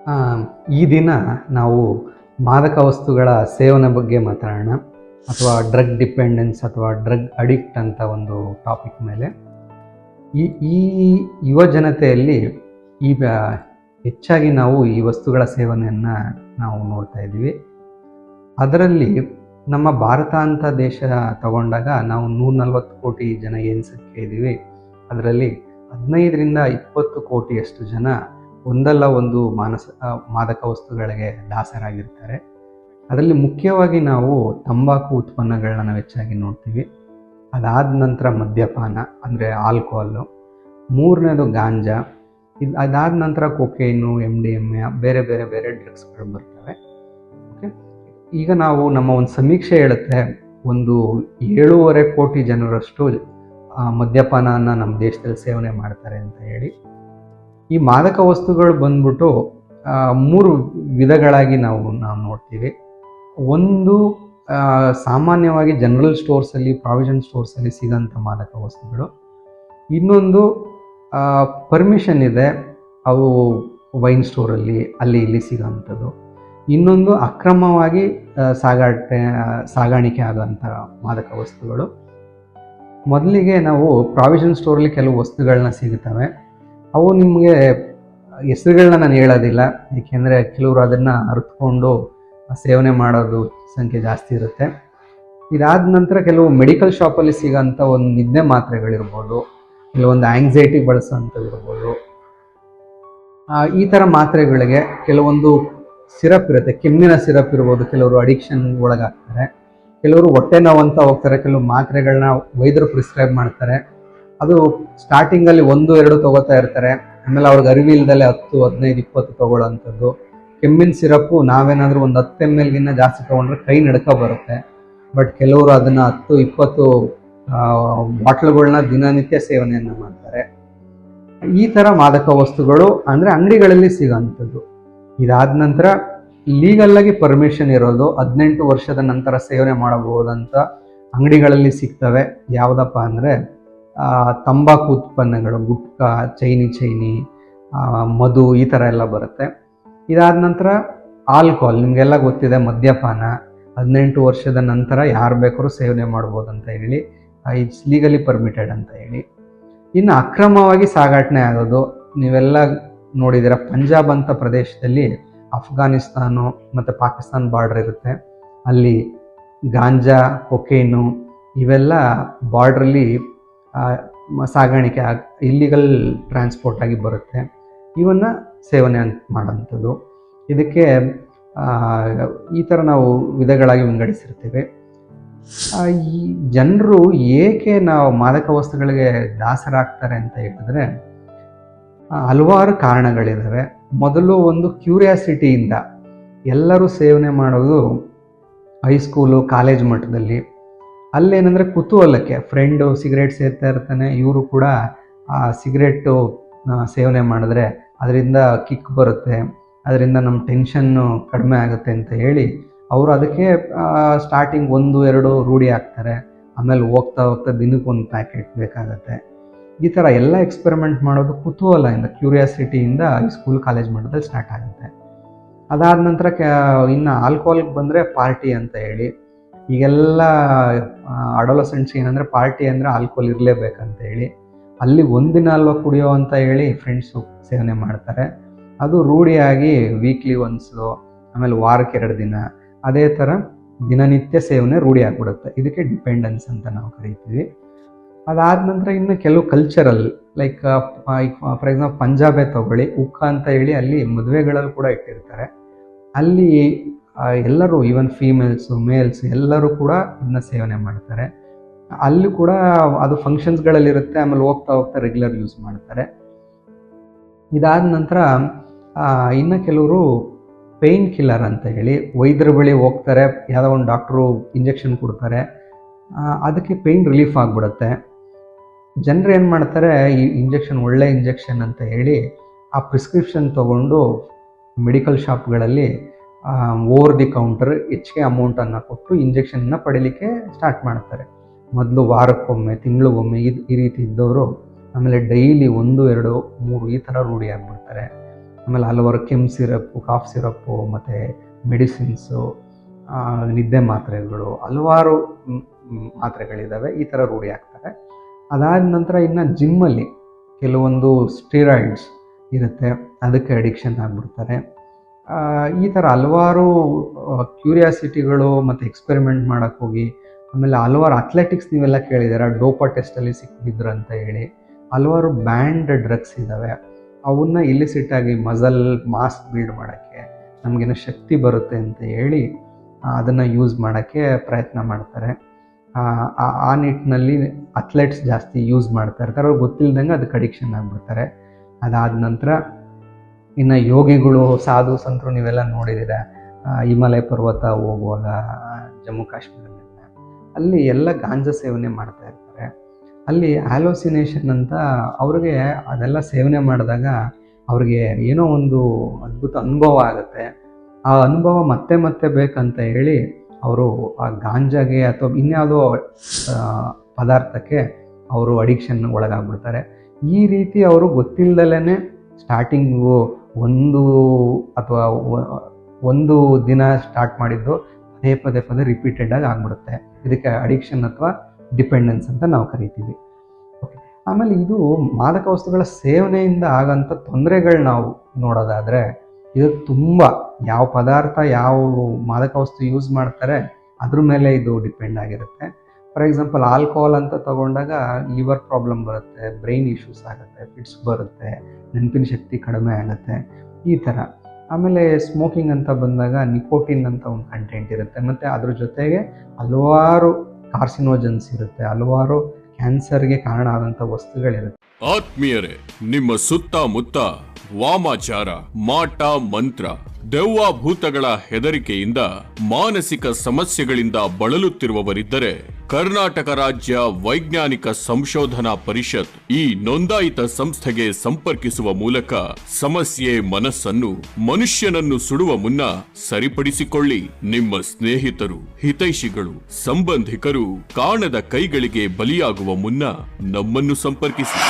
ಆ, ಈ ದಿನ ನಾವು ಮಾದಕ ವಸ್ತುಗಳ ಸೇವನೆ ಬಗ್ಗೆ ಮಾತಾಡೋಣ, ಅಥವಾ ಡ್ರಗ್ ಡಿಪೆಂಡೆನ್ಸ್ ಅಥವಾ ಡ್ರಗ್ ಅಡಿಕ್ಟ್ ಅಂತ ಒಂದು ಟಾಪಿಕ್ ಮೇಲೆ. ಈ ಈ ಯುವ ಜನತೆಯಲ್ಲಿ ಈಗ ಹೆಚ್ಚಾಗಿ ನಾವು ಈ ವಸ್ತುಗಳ ಸೇವನೆಯನ್ನು ನಾವು ನೋಡ್ತಾ ಇದ್ದೀವಿ. ಅದರಲ್ಲಿ ನಮ್ಮ ಭಾರತ ಅಂತ ದೇಶ ತಗೊಂಡಾಗ ನಾವು 140 ಕೋಟಿ ಜನ ಏನು ಸಂಖ್ಯೆ ಇದ್ದೀವಿ, ಅದರಲ್ಲಿ 15-20 ಕೋಟಿಯಷ್ಟು ಜನ ಒಂದಲ್ಲ ಒಂದು ಮಾದಕ ವಸ್ತುಗಳಿಗೆ ದಾಸರಾಗಿರ್ತಾರೆ. ಅದರಲ್ಲಿ ಮುಖ್ಯವಾಗಿ ನಾವು ತಂಬಾಕು ಉತ್ಪನ್ನಗಳನ್ನ ನಾವು ಹೆಚ್ಚಾಗಿ ನೋಡ್ತೀವಿ. ಅದಾದ ನಂತರ ಮದ್ಯಪಾನ ಅಂದರೆ ಆಲ್ಕೋಹಾಲು, ಮೂರನೇದು ಗಾಂಜಾ, ಅದಾದ ನಂತರ ಕೊಕೇನು, MDMA, ಬೇರೆ ಬೇರೆ ಬೇರೆ ಡ್ರಗ್ಸ್ಗಳು ಬರ್ತವೆ. ಓಕೆ, ಈಗ ನಾವು ನಮ್ಮ ಒಂದು ಸಮೀಕ್ಷೆ ಹೇಳುತ್ತೆ, ಒಂದು 7.5 ಕೋಟಿ ಜನರಷ್ಟು ಮದ್ಯಪಾನನ ನಮ್ಮ ದೇಶದಲ್ಲಿ ಸೇವನೆ ಮಾಡ್ತಾರೆ ಅಂತ ಹೇಳಿ. ಈ ಮಾದಕ ವಸ್ತುಗಳು ಬಂದ್ಬಿಟ್ಟು 3 ವಿಧಗಳಾಗಿ ನಾವು ನೋಡ್ತೀವಿ. ಒಂದು ಸಾಮಾನ್ಯವಾಗಿ ಜನರಲ್ ಸ್ಟೋರ್ಸಲ್ಲಿ, ಪ್ರಾವಿಷನ್ ಸ್ಟೋರ್ಸಲ್ಲಿ ಸಿಗೋಂಥ ಮಾದಕ ವಸ್ತುಗಳು. ಇನ್ನೊಂದು ಪರ್ಮಿಷನ್ ಇದೆ, ಅವು ವೈನ್ ಸ್ಟೋರಲ್ಲಿ ಅಲ್ಲಿ ಇಲ್ಲಿ ಸಿಗೋಂಥದ್ದು. ಇನ್ನೊಂದು ಅಕ್ರಮವಾಗಿ ಸಾಗಾಣಿಕೆ ಆಗೋಂಥ ಮಾದಕ ವಸ್ತುಗಳು. ಮೊದಲಿಗೆ ನಾವು ಪ್ರಾವಿಷನ್ ಸ್ಟೋರಲ್ಲಿ ಕೆಲವು ವಸ್ತುಗಳನ್ನ ಸಿಗುತ್ತವೆ. ಅವು ನಿಮಗೆ ಹೆಸರುಗಳನ್ನ ನಾನು ಹೇಳೋದಿಲ್ಲ, ಏಕೆಂದರೆ ಕೆಲವರು ಅದನ್ನು ಅರಿತುಕೊಂಡು ಸೇವನೆ ಮಾಡೋದು ಸಂಖ್ಯೆ ಜಾಸ್ತಿ ಇರುತ್ತೆ. ಇದಾದ ನಂತರ ಕೆಲವು ಮೆಡಿಕಲ್ ಶಾಪಲ್ಲಿ ಸಿಗೋಂಥ ಒಂದು ನಿದ್ದೆ ಮಾತ್ರೆಗಳಿರ್ಬೋದು, ಕೆಲವೊಂದು ಆಂಗ್ಸೈಟಿಗೆ ಬಳಸೋಂಥದ್ದು ಇರ್ಬೋದು. ಈ ಥರ ಮಾತ್ರೆಗಳಿಗೆ ಕೆಲವೊಂದು ಸಿರಪ್ ಇರುತ್ತೆ, ಕೆಮ್ಮಿನ ಸಿರಪ್ ಇರ್ಬೋದು, ಕೆಲವರು ಅಡಿಕ್ಷನ್ ಒಳಗಾಗ್ತಾರೆ. ಕೆಲವರು ಹೊಟ್ಟೆ ನೋವು ಅಂತ ಹೋಗ್ತಾರೆ, ಕೆಲವು ಮಾತ್ರೆಗಳನ್ನ ವೈದ್ಯರು ಪ್ರಿಸ್ಕ್ರೈಬ್ ಮಾಡ್ತಾರೆ. ಅದು ಸ್ಟಾರ್ಟಿಂಗಲ್ಲಿ 1-2 ತಗೋತಾ ಇರ್ತಾರೆ, ಆಮೇಲೆ ಅವ್ರಿಗೆ ಅರಿವಿಲ್ದಲ್ಲೇ 10, 15, 20 ತಗೊಳ್ಳೋಂಥದ್ದು. ಕೆಮ್ಮಿನ ಸಿರಪ್ಪು ನಾವೇನಾದರೂ ಒಂದು 10 ml ಜಾಸ್ತಿ ತೊಗೊಂಡ್ರೆ ಕೈ ನಡ್ಕೊ ಬರುತ್ತೆ. ಬಟ್ ಕೆಲವರು ಅದನ್ನು 10-20 ಬಾಟ್ಲುಗಳನ್ನ ದಿನನಿತ್ಯ ಸೇವನೆಯನ್ನು ಮಾಡ್ತಾರೆ. ಈ ಥರ ಮಾದಕ ವಸ್ತುಗಳು ಅಂದರೆ ಅಂಗಡಿಗಳಲ್ಲಿ ಸಿಗೋಂಥದ್ದು. ಇದಾದ ನಂತರ ಲೀಗಲ್ಲಾಗಿ ಪರ್ಮಿಷನ್ ಇರೋದು 18 ವರ್ಷದ ನಂತರ ಸೇವನೆ ಮಾಡಬಹುದಂತ ಅಂಗಡಿಗಳಲ್ಲಿ ಸಿಗ್ತವೆ. ಯಾವುದಪ್ಪ ಅಂದರೆ ತಂಬಾಕು ಉತ್ಪನ್ನಗಳು, ಗುಟ್ಕಾ, ಚೈನಿ, ಮಧು, ಈ ಥರ ಎಲ್ಲ ಬರುತ್ತೆ. ಇದಾದ ನಂತರ ಆಲ್ಕೋಹಾಲ್, ನಿಮಗೆಲ್ಲ ಗೊತ್ತಿದೆ, ಮದ್ಯಪಾನ 18 ವರ್ಷದ ನಂತರ ಯಾರು ಬೇಕಾದ್ರೂ ಸೇವನೆ ಮಾಡ್ಬೋದು ಅಂತ ಹೇಳಿ, ಇಟ್ಸ್ ಲೀಗಲಿ ಪರ್ಮಿಟೆಡ್ ಅಂತ ಹೇಳಿ. ಇನ್ನು ಅಕ್ರಮವಾಗಿ ಸಾಗಾಟನೆ ಆಗೋದು, ನೀವೆಲ್ಲ ನೋಡಿದ್ದೀರ, ಪಂಜಾಬ್ ಅಂತ ಪ್ರದೇಶದಲ್ಲಿ ಅಫ್ಘಾನಿಸ್ತಾನ ಮತ್ತು ಪಾಕಿಸ್ತಾನ ಬಾರ್ಡರ್ ಇರುತ್ತೆ. ಅಲ್ಲಿ ಗಾಂಜಾ, ಕೊಕೇನು ಇವೆಲ್ಲ ಬಾರ್ಡ್ರಲ್ಲಿ ಸಾಗಾಣಿಕೆ ಇಲ್ಲಿಗಲ್ ಟ್ರಾನ್ಸ್ಪೋರ್ಟ್ ಆಗಿ ಬರುತ್ತೆ. ಇವನ್ನು ಸೇವನೆ ಮಾಡೋಂಥದ್ದು. ಇದಕ್ಕೆ ಈ ಥರ ನಾವು ವಿಧಗಳಾಗಿ ವಿಂಗಡಿಸಿರ್ತೀವಿ. ಈ ಜನರು ಏಕೆ ನಾವು ಮಾದಕ ವಸ್ತುಗಳಿಗೆ ದಾಸರಾಗ್ತಾರೆ ಅಂತ ಹೇಳಿದ್ರೆ ಹಲವಾರು ಕಾರಣಗಳಿದ್ದಾವೆ. ಮೊದಲು ಒಂದು ಕ್ಯೂರಿಯಾಸಿಟಿಯಿಂದ ಎಲ್ಲರೂ ಸೇವನೆ ಮಾಡೋದು ಹೈಸ್ಕೂಲು, ಕಾಲೇಜ್ ಮಟ್ಟದಲ್ಲಿ. ಅಲ್ಲೇನೆಂದರೆ ಕುತೂಹಲಕ್ಕೆ, ಫ್ರೆಂಡು ಸಿಗರೇಟ್ ಸೇರ್ತಾ ಇರ್ತಾನೆ, ಇವರು ಕೂಡ ಆ ಸಿಗರೇಟು ಸೇವನೆ ಮಾಡಿದ್ರೆ ಅದರಿಂದ ಕಿಕ್ ಬರುತ್ತೆ, ಅದರಿಂದ ನಮ್ಮ ಟೆನ್ಷನ್ನು ಕಡಿಮೆ ಆಗುತ್ತೆ ಅಂತ ಹೇಳಿ ಅವರು ಅದಕ್ಕೆ ಸ್ಟಾರ್ಟಿಂಗ್ 1-2 ರೂಢಿ ಆಗ್ತಾರೆ. ಆಮೇಲೆ ಹೋಗ್ತಾ ದಿನಕ್ಕೆ 1 ಪ್ಯಾಕೆಟ್ ಬೇಕಾಗತ್ತೆ. ಈ ಥರ ಎಲ್ಲ ಎಕ್ಸ್ಪೆರಿಮೆಂಟ್ ಮಾಡೋದು ಕುತೂಹಲದಿಂದ, ಕ್ಯೂರಿಯಾಸಿಟಿಯಿಂದ ಸ್ಕೂಲ್, ಕಾಲೇಜ್ ಮಟ್ಟದಲ್ಲಿ ಸ್ಟಾರ್ಟ್ ಆಗುತ್ತೆ. ಅದಾದ ನಂತರ ಇನ್ನು ಆಲ್ಕೋಹಾಲ್ಗೆ ಬಂದರೆ ಪಾರ್ಟಿ ಅಂತ ಹೇಳಿ. ಈಗೆಲ್ಲ ಅಡೋಲಸೆಂಟ್ಸ್ ಏನಂದರೆ ಪಾರ್ಟಿ ಅಂದರೆ ಆಲ್ಕೋಹಾಲ್ ಇರಲೇಬೇಕಂತ ಹೇಳಿ ಅಲ್ಲಿ ಒಂದಿನ ಅಲ್ವಾ ಕುಡಿಯೋ ಅಂತ ಹೇಳಿ ಫ್ರೆಂಡ್ಸು ಸೇವನೆ ಮಾಡ್ತಾರೆ. ಅದು ರೂಢಿಯಾಗಿ ವೀಕ್ಲಿ ಒನ್ಸು, ಆಮೇಲೆ ವಾರಕ್ಕೆ 2 ದಿನ, ಅದೇ ಥರ ದಿನನಿತ್ಯ ಸೇವನೆ ರೂಢಿ ಆಗಿಬಿಡುತ್ತೆ. ಇದಕ್ಕೆ ಡಿಪೆಂಡೆನ್ಸ್ ಅಂತ ನಾವು ಕರಿತೀವಿ. ಅದಾದ ನಂತರ ಇನ್ನು ಕೆಲವು ಕಲ್ಚರಲ್, ಲೈಕ್ ಫಾರ್ ಎಕ್ಸಾಂಪಲ್ ಪಂಜಾಬೇ ತಗೊಳ್ಳಿ, ಉಕ್ಕ ಅಂತ ಹೇಳಿ ಅಲ್ಲಿ ಮದುವೆಗಳಲ್ಲಿ ಕೂಡ ಇಟ್ಟಿರ್ತಾರೆ. ಅಲ್ಲಿ ಎಲ್ಲರೂ, ಈವನ್ ಫೀಮೇಲ್ಸು, ಮೇಲ್ಸ್ ಎಲ್ಲರೂ ಕೂಡ ಇದನ್ನ ಸೇವನೆ ಮಾಡ್ತಾರೆ. ಅಲ್ಲಿ ಕೂಡ ಅದು ಫಂಕ್ಷನ್ಸ್ಗಳಲ್ಲಿರುತ್ತೆ, ಆಮೇಲೆ ಹೋಗ್ತಾ ರೆಗ್ಯುಲರ್ ಯೂಸ್ ಮಾಡ್ತಾರೆ. ಇದಾದ ನಂತರ ಇನ್ನು ಕೆಲವರು ಪೇಯ್ನ್ ಕಿಲ್ಲರ್ ಅಂತ ಹೇಳಿ ವೈದ್ಯರ ಬಳಿ ಹೋಗ್ತಾರೆ, ಯಾವುದೋ ಒಂದು ಡಾಕ್ಟ್ರು ಇಂಜೆಕ್ಷನ್ ಕೊಡ್ತಾರೆ, ಅದಕ್ಕೆ ಪೇಯ್ನ್ ರಿಲೀಫ್ ಆಗಿಬಿಡುತ್ತೆ. ಜನರು ಏನು ಮಾಡ್ತಾರೆ, ಈ ಇಂಜೆಕ್ಷನ್ ಒಳ್ಳೆ ಇಂಜೆಕ್ಷನ್ ಅಂತ ಹೇಳಿ ಆ ಪ್ರಿಸ್ಕ್ರಿಪ್ಷನ್ ತೊಗೊಂಡು ಮೆಡಿಕಲ್ ಶಾಪ್ಗಳಲ್ಲಿ ಓವರ್ ದಿ ಕೌಂಟರ್ ಹೆಚ್ಚಿಗೆ ಅಮೌಂಟನ್ನು ಕೊಟ್ಟು ಇಂಜೆಕ್ಷನ್ನ ಪಡೀಲಿಕ್ಕೆ ಸ್ಟಾರ್ಟ್ ಮಾಡ್ತಾರೆ. ಮೊದಲು ವಾರಕ್ಕೊಮ್ಮೆ, ತಿಂಗಳಿಗೊಮ್ಮೆ ಈ ರೀತಿ ಇದ್ದವರು ಆಮೇಲೆ ಡೈಲಿ 1, 2, 3 ಈ ಥರ ರೂಢಿ ಆಗಿಬಿಡ್ತಾರೆ. ಆಮೇಲೆ ಹಲವಾರು ಕೆಮ್ಮು ಸಿರಪ್ಪು, ಕಾಫ್ ಸಿರಪ್ಪು, ಮತ್ತು ಮೆಡಿಸಿನ್ಸು, ನಿದ್ದೆ ಮಾತ್ರೆಗಳು, ಹಲವಾರು ಮಾತ್ರೆಗಳಿದ್ದಾವೆ. ಈ ಥರ ರೂಢಿ ಆಗ್ತಾರೆ. ಅದಾದ ನಂತರ ಇನ್ನು ಜಿಮ್ಮಲ್ಲಿ ಕೆಲವೊಂದು ಸ್ಟೀರಾಯ್ಡ್ಸ್ ಇರುತ್ತೆ, ಅದಕ್ಕೆ ಅಡಿಕ್ಷನ್ ಆಗಿಬಿಡ್ತಾರೆ. ಈ ಥರ ಹಲವಾರು ಕ್ಯೂರಿಯಾಸಿಟಿಗಳು ಮತ್ತು ಎಕ್ಸ್ಪೆರಿಮೆಂಟ್ ಮಾಡೋಕ್ಕೆ ಹೋಗಿ, ಆಮೇಲೆ ಹಲವಾರು ಅಥ್ಲೆಟಿಕ್ಸ್ ನೀವೆಲ್ಲ ಕೇಳಿದ್ದೀರಾ, ಡೋಪಾ ಟೆಸ್ಟಲ್ಲಿ ಸಿಕ್ಕಿದ್ರು ಅಂತ ಹೇಳಿ ಹಲವಾರು ಬ್ಯಾಂಡ್ ಡ್ರಗ್ಸ್ ಇದ್ದಾವೆ. ಅವನ್ನ ಇಲ್ಲಿಸಿಟ್ಟಾಗಿ ಮಸಲ್ ಮಾಸ್ ಬಿಲ್ಡ್ ಮಾಡೋಕ್ಕೆ, ನಮಗೇನೋ ಶಕ್ತಿ ಬರುತ್ತೆ ಅಂತ ಹೇಳಿ ಅದನ್ನು ಯೂಸ್ ಮಾಡೋಕ್ಕೆ ಪ್ರಯತ್ನ ಮಾಡ್ತಾರೆ. ಆ ನಿಟ್ಟಿನಲ್ಲಿ ಅಥ್ಲೆಟ್ಸ್ ಜಾಸ್ತಿ ಯೂಸ್ ಮಾಡ್ತಾ ಇರ್ತಾರೆ. ಅವ್ರಿಗೆ ಗೊತ್ತಿಲ್ಲದಂಗೆ ಅದಕ್ಕೆ ಅಡಿಕ್ಷನ್ ಆಗಿಬಿಡ್ತಾರೆ. ಅದಾದ ನಂತರ ಇನ್ನು ಯೋಗಿಗಳು, ಸಾಧು ಸಂತರು ನೀವೆಲ್ಲ ನೋಡಿದ್ದೀರ, ಹಿಮಾಲಯ ಪರ್ವತ ಹೋಗುವಾಗ ಜಮ್ಮು ಕಾಶ್ಮೀರದಲ್ಲಿ ಅಲ್ಲಿ ಎಲ್ಲ ಗಾಂಜಾ ಸೇವನೆ ಮಾಡ್ತಾ ಇರ್ತಾರೆ. ಅಲ್ಲಿ ಹ್ಯಾಲೋಸಿನೇಷನ್ ಅಂತ ಅವ್ರಿಗೆ ಅದೆಲ್ಲ ಸೇವನೆ ಮಾಡಿದಾಗ ಅವ್ರಿಗೆ ಏನೋ ಒಂದು ಅದ್ಭುತ ಅನುಭವ ಆಗುತ್ತೆ. ಆ ಅನುಭವ ಮತ್ತೆ ಮತ್ತೆ ಬೇಕಂತ ಹೇಳಿ ಅವರು ಆ ಗಾಂಜಾಗೆ ಅಥವಾ ಇನ್ಯಾವುದೋ ಪದಾರ್ಥಕ್ಕೆ ಅವರು ಅಡಿಕ್ಷನ್ ಒಳಗಾಗ್ಬಿಡ್ತಾರೆ. ಈ ರೀತಿ ಅವರು ಗೊತ್ತಿಲ್ಲದಲೇ ಸ್ಟಾರ್ಟಿಂಗು ಒಂದು ದಿನ ಸ್ಟಾರ್ಟ್ ಮಾಡಿದ್ದು ಪದೇ ಪದೇ ರಿಪೀಟೆಡ್ ಆಗಿ ಆಗ್ಬಿಡುತ್ತೆ. ಇದಕ್ಕೆ ಅಡಿಕ್ಷನ್ ಅಥವಾ ಡಿಪೆಂಡೆನ್ಸ್ ಅಂತ ನಾವು ಕರಿತೀವಿ. ಓಕೆ, ಆಮೇಲೆ ಇದು ಮಾದಕ ವಸ್ತುಗಳ ಸೇವನೆಯಿಂದ ಆಗೋಂಥ ತೊಂದರೆಗಳು ನಾವು ನೋಡೋದಾದರೆ, ಇದು ತುಂಬ ಯಾವ ಪದಾರ್ಥ, ಯಾವ ಮಾದಕ ವಸ್ತು ಯೂಸ್ ಮಾಡ್ತಾರೆ ಅದ್ರ ಮೇಲೆ ಇದು ಡಿಪೆಂಡ್ ಆಗಿರುತ್ತೆ. ಫಾರ್ ಎಕ್ಸಾಂಪಲ್ ಆಲ್ಕೋಹಾಲ್ ಅಂತ ತಗೊಂಡಾಗ ಲಿವರ್ ಪ್ರಾಬ್ಲಮ್ ಬರುತ್ತೆ, ಬ್ರೈನ್ ಇಶ್ಯೂಸ್ ಆಗುತ್ತೆ, ಫಿಟ್ಸ್ ಬರುತ್ತೆ, ನೆನಪಿನ ಶಕ್ತಿ ಕಡಿಮೆ ಆಗುತ್ತೆ, ಈ ಥರ. ಆಮೇಲೆ ಸ್ಮೋಕಿಂಗ್ ಅಂತ ಬಂದಾಗ ನಿಕೋಟಿನ್ ಅಂತ ಒಂದು ಕಂಟೆಂಟ್ ಇರುತ್ತೆ, ಮತ್ತು ಅದ್ರ ಜೊತೆಗೆ ಹಲವಾರು ಕಾರ್ಸಿನೋಜನ್ಸ್ ಇರುತ್ತೆ, ಹಲವಾರು ಕ್ಯಾನ್ಸರ್ಗೆ ಕಾರಣ ಆದಂಥ ವಸ್ತುಗಳಿರುತ್ತೆ. ಆತ್ಮೀಯರೇ, ನಿಮ್ಮ ಸುತ್ತಮುತ್ತ ವಾಮಾಚಾರ, ಮಾಟ ಮಂತ್ರ, ದೆವ್ವ ಭೂತಗಳ ಹೆದರಿಕೆಯಿಂದ ಮಾನಸಿಕ ಸಮಸ್ಯೆಗಳಿಂದ ಬಳಲುತ್ತಿರುವವರಿದ್ದರೆ ಕರ್ನಾಟಕ ರಾಜ್ಯ ವೈಜ್ಞಾನಿಕ ಸಂಶೋಧನಾ ಪರಿಷತ್ ಈ ನೋಂದಾಯಿತ ಸಂಸ್ಥೆಗೆ ಸಂಪರ್ಕಿಸುವ ಮೂಲಕ ಸಮಸ್ಯೆ ಮನಸ್ಸನ್ನು, ಮನುಷ್ಯನನ್ನು ಸುಡುವ ಮುನ್ನ ಸರಿಪಡಿಸಿಕೊಳ್ಳಿ. ನಿಮ್ಮ ಸ್ನೇಹಿತರು, ಹಿತೈಷಿಗಳು, ಸಂಬಂಧಿಕರು ಕಾಣದ ಕೈಗಳಿಗೆ ಬಲಿಯಾಗುವ ಮುನ್ನ ನಮ್ಮನ್ನು ಸಂಪರ್ಕಿಸಿ.